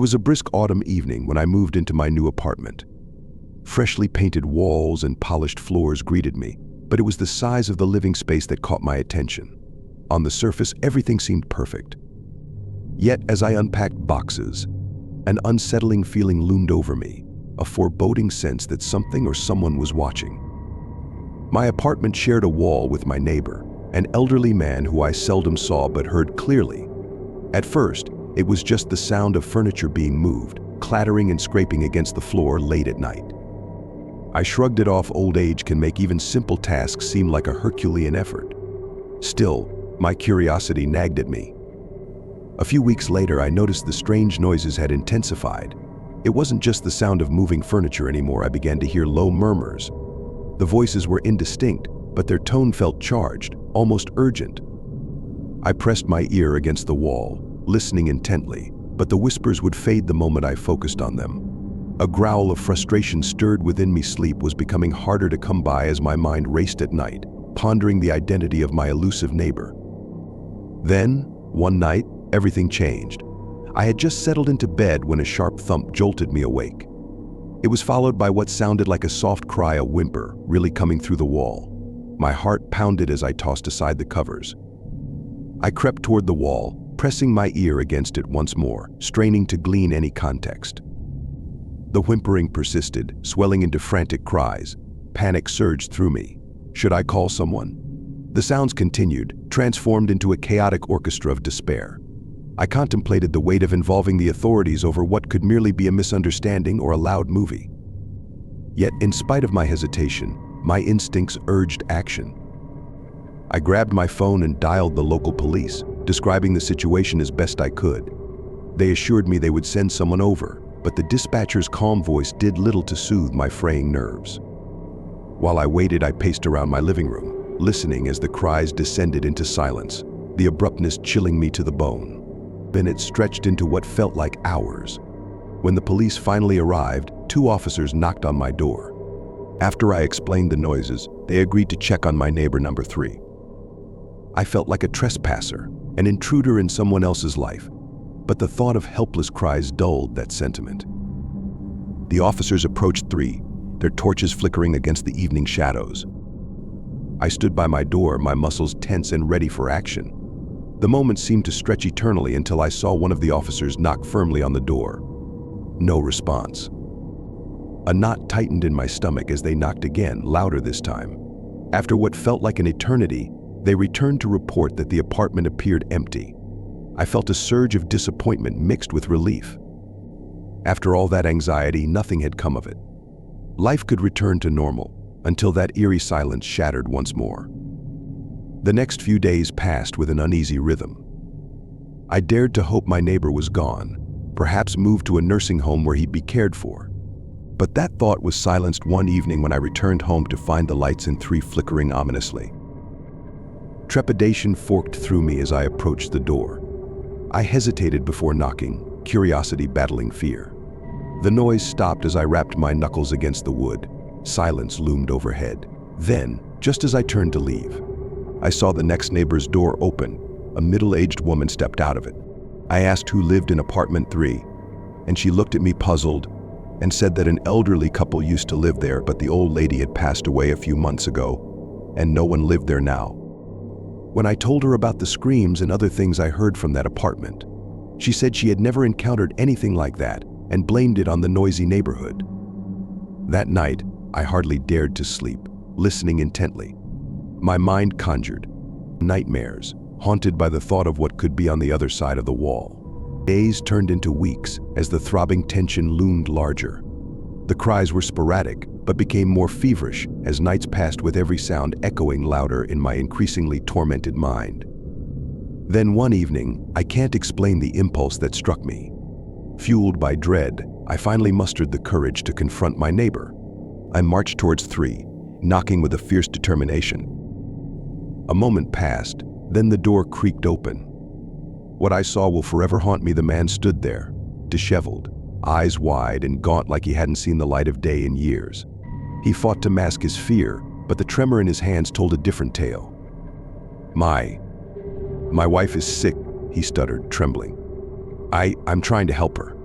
was a brisk autumn evening when I moved into my new apartment. Freshly painted walls and polished floors greeted me, but it was the size of the living space that caught my attention. On the surface, everything seemed perfect. Yet, as I unpacked boxes, an unsettling feeling loomed over me, a foreboding sense that something or someone was watching. My apartment shared a wall with my neighbor, an elderly man who I seldom saw but heard clearly. At first, it was just the sound of furniture being moved, clattering and scraping against the floor late at night. I shrugged it off. Old age can make even simple tasks seem like a Herculean effort. Still, my curiosity nagged at me. A few weeks later, I noticed the strange noises had intensified. It wasn't just the sound of moving furniture anymore. I began to hear low murmurs. The voices were indistinct, but their tone felt charged, almost urgent. I pressed my ear against the wall, listening intently, but the whispers would fade the moment I focused on them. A growl of frustration stirred within me. Sleep was becoming harder to come by as my mind raced at night, pondering the identity of my elusive neighbor. Then, one night, everything changed. I had just settled into bed when a sharp thump jolted me awake. It was followed by what sounded like a soft cry, a whimper, really coming through the wall. My heart pounded as I tossed aside the covers. I crept toward the wall, pressing my ear against it once more, straining to glean any context. The whimpering persisted, swelling into frantic cries. Panic surged through me. Should I call someone? The sounds continued, transformed into a chaotic orchestra of despair. I contemplated the weight of involving the authorities over what could merely be a misunderstanding or a loud movie. Yet, in spite of my hesitation, my instincts urged action. I grabbed my phone and dialed the local police, describing the situation as best I could. They assured me they would send someone over, but the dispatcher's calm voice did little to soothe my fraying nerves. While I waited, I paced around my living room, listening as the cries descended into silence, the abruptness chilling me to the bone. Minutes stretched into what felt like hours. When the police finally arrived, 2 officers knocked on my door. After I explained the noises, they agreed to check on my neighbor number 3. I felt like a trespasser, an intruder in someone else's life, but the thought of helpless cries dulled that sentiment. The officers approached 3, their torches flickering against the evening shadows. I stood by my door, my muscles tense and ready for action. The moment seemed to stretch eternally until I saw one of the officers knock firmly on the door. No response. A knot tightened in my stomach as they knocked again, louder this time. After what felt like an eternity, they returned to report that the apartment appeared empty. I felt a surge of disappointment mixed with relief. After all that anxiety, nothing had come of it. Life could return to normal, until that eerie silence shattered once more. The next few days passed with an uneasy rhythm. I dared to hope my neighbor was gone, perhaps moved to a nursing home where he'd be cared for. But that thought was silenced one evening when I returned home to find the lights in 3 flickering ominously. Trepidation forked through me as I approached the door. I hesitated before knocking, curiosity battling fear. The noise stopped as I rapped my knuckles against the wood. Silence loomed overhead. Then, just as I turned to leave, I saw the next neighbor's door open. A middle-aged woman stepped out of it. I asked who lived in apartment 3, and she looked at me puzzled and said that an elderly couple used to live there, but the old lady had passed away a few months ago, and no one lived there now. When I told her about the screams and other things I heard from that apartment, she said she had never encountered anything like that and blamed it on the noisy neighborhood. That night, I hardly dared to sleep, listening intently. My mind conjured nightmares, haunted by the thought of what could be on the other side of the wall. Days turned into weeks as the throbbing tension loomed larger. The cries were sporadic, but became more feverish as nights passed with every sound echoing louder in my increasingly tormented mind. Then one evening, I can't explain the impulse that struck me. Fueled by dread, I finally mustered the courage to confront my neighbor. I marched towards 3, knocking with a fierce determination. A moment passed, then the door creaked open. What I saw will forever haunt me. The man stood there, disheveled, eyes wide and gaunt like he hadn't seen the light of day in years. He fought to mask his fear, but the tremor in his hands told a different tale. My wife is sick," he stuttered, trembling. I'm trying to help her."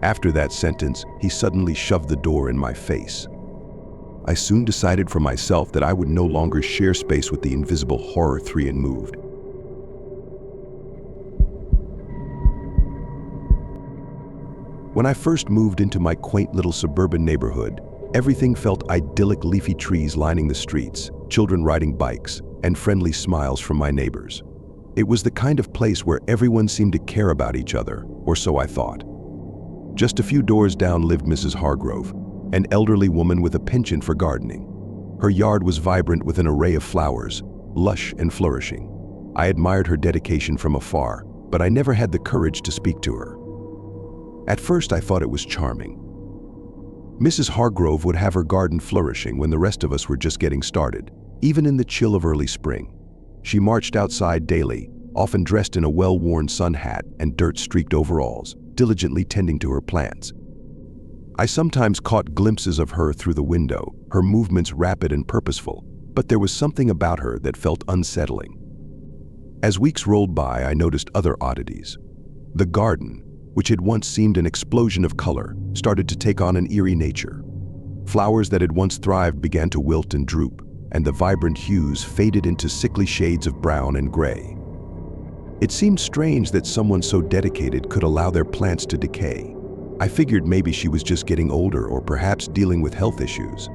After that sentence, he suddenly shoved the door in my face. I soon decided for myself that I would no longer share space with the invisible horror 3 and moved. When I first moved into my quaint little suburban neighborhood, everything felt idyllic: leafy trees lining the streets, children riding bikes, and friendly smiles from my neighbors. It was the kind of place where everyone seemed to care about each other, or so I thought. Just a few doors down lived Mrs. Hargrove, an elderly woman with a penchant for gardening. Her yard was vibrant with an array of flowers, lush and flourishing. I admired her dedication from afar, but I never had the courage to speak to her. At first, I thought it was charming. Mrs. Hargrove would have her garden flourishing when the rest of us were just getting started, even in the chill of early spring. She marched outside daily, often dressed in a well-worn sun hat and dirt-streaked overalls, diligently tending to her plants. I sometimes caught glimpses of her through the window, her movements rapid and purposeful, but there was something about her that felt unsettling. As weeks rolled by, I noticed other oddities. The garden, which had once seemed an explosion of color, started to take on an eerie nature. Flowers that had once thrived began to wilt and droop, and the vibrant hues faded into sickly shades of brown and gray. It seemed strange that someone so dedicated could allow their plants to decay. I figured maybe she was just getting older or perhaps dealing with health issues.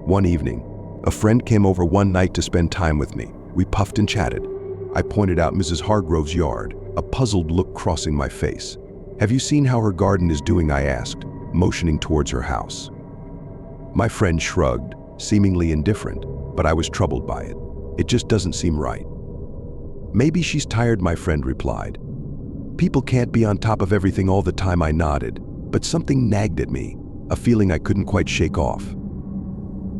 One evening, a friend came over one night to spend time with me. We puffed and chatted. I pointed out Mrs. Hargrove's yard, a puzzled look crossing my face. "Have you seen how her garden is doing?" I asked, motioning towards her house. My friend shrugged, seemingly indifferent, but I was troubled by it. "It just doesn't seem right." "Maybe she's tired," my friend replied. "People can't be on top of everything all the time." I nodded, but something nagged at me, a feeling I couldn't quite shake off.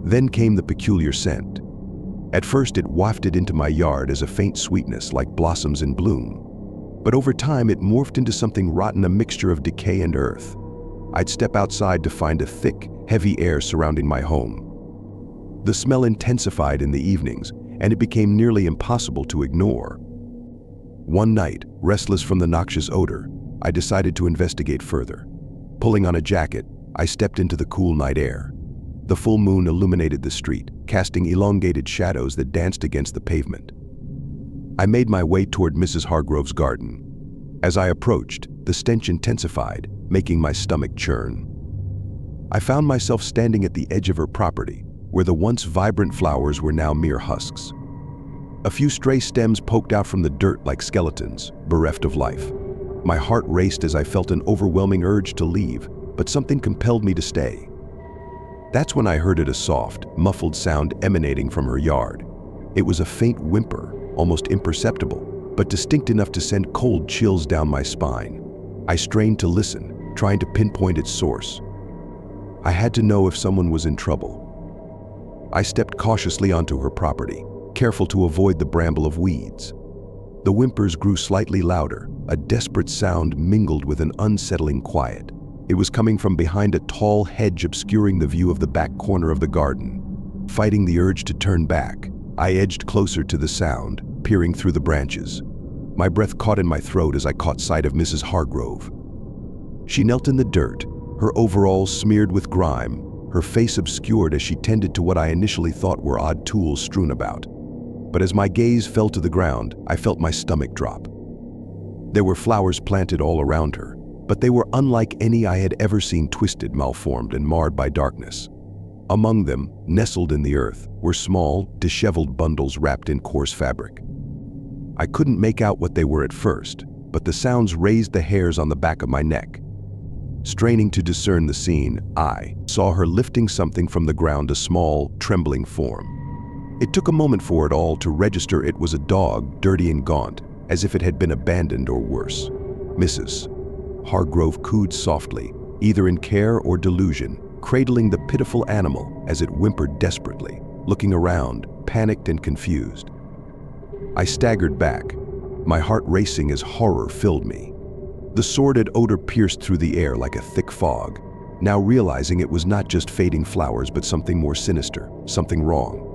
Then came the peculiar scent. At first it wafted into my yard as a faint sweetness like blossoms in bloom. But over time it morphed into something rotten, a mixture of decay and earth. I'd step outside to find a thick, heavy air surrounding my home. The smell intensified in the evenings, and it became nearly impossible to ignore. One night, restless from the noxious odor, I decided to investigate further. Pulling on a jacket, I stepped into the cool night air. The full moon illuminated the street, casting elongated shadows that danced against the pavement. I made my way toward Mrs. Hargrove's garden. As I approached, the stench intensified, making my stomach churn. I found myself standing at the edge of her property, where the once vibrant flowers were now mere husks. A few stray stems poked out from the dirt like skeletons, bereft of life. My heart raced as I felt an overwhelming urge to leave, but something compelled me to stay. That's when I heard a soft, muffled sound emanating from her yard. It was a faint whimper, almost imperceptible, but distinct enough to send cold chills down my spine. I strained to listen, trying to pinpoint its source. I had to know if someone was in trouble. I stepped cautiously onto her property, careful to avoid the bramble of weeds. The whimpers grew slightly louder, a desperate sound mingled with an unsettling quiet. It was coming from behind a tall hedge obscuring the view of the back corner of the garden. Fighting the urge to turn back, I edged closer to the sound, peering through the branches. My breath caught in my throat as I caught sight of Mrs. Hargrove. She knelt in the dirt, her overalls smeared with grime, her face obscured as she tended to what I initially thought were odd tools strewn about. But as my gaze fell to the ground, I felt my stomach drop. There were flowers planted all around her, but they were unlike any I had ever seen, twisted, malformed, and marred by darkness. Among them, nestled in the earth, were small, disheveled bundles wrapped in coarse fabric. I couldn't make out what they were at first, but the sounds raised the hairs on the back of my neck. Straining to discern the scene, I saw her lifting something from the ground, a small, trembling form. It took a moment for it all to register. It was a dog, dirty and gaunt, as if it had been abandoned or worse. Mrs. Hargrove cooed softly, either in care or delusion, cradling the pitiful animal as it whimpered desperately, looking around, panicked and confused. I staggered back, my heart racing as horror filled me. The sordid odor pierced through the air like a thick fog, now realizing it was not just fading flowers but something more sinister, something wrong.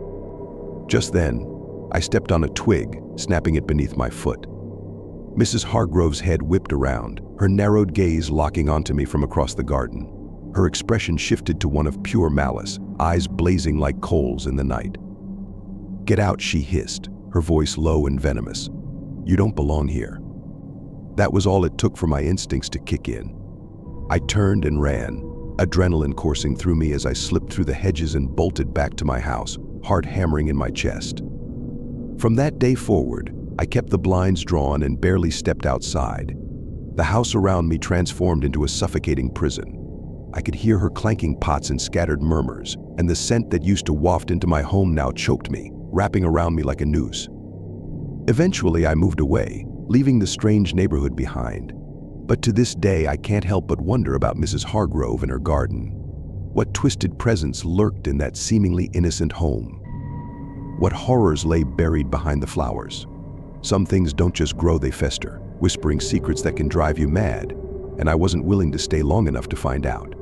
Just then, I stepped on a twig, snapping it beneath my foot. Mrs. Hargrove's head whipped around, her narrowed gaze locking onto me from across the garden. Her expression shifted to one of pure malice, eyes blazing like coals in the night. "Get out," she hissed, her voice low and venomous. "You don't belong here." That was all it took for my instincts to kick in. I turned and ran, adrenaline coursing through me as I slipped through the hedges and bolted back to my house, heart hammering in my chest. From that day forward, I kept the blinds drawn and barely stepped outside. The house around me transformed into a suffocating prison. I could hear her clanking pots and scattered murmurs, and the scent that used to waft into my home now choked me, wrapping around me like a noose. Eventually, I moved away, leaving the strange neighborhood behind. But to this day, I can't help but wonder about Mrs. Hargrove and her garden. What twisted presence lurked in that seemingly innocent home? What horrors lay buried behind the flowers? Some things don't just grow, they fester, whispering secrets that can drive you mad, and I wasn't willing to stay long enough to find out.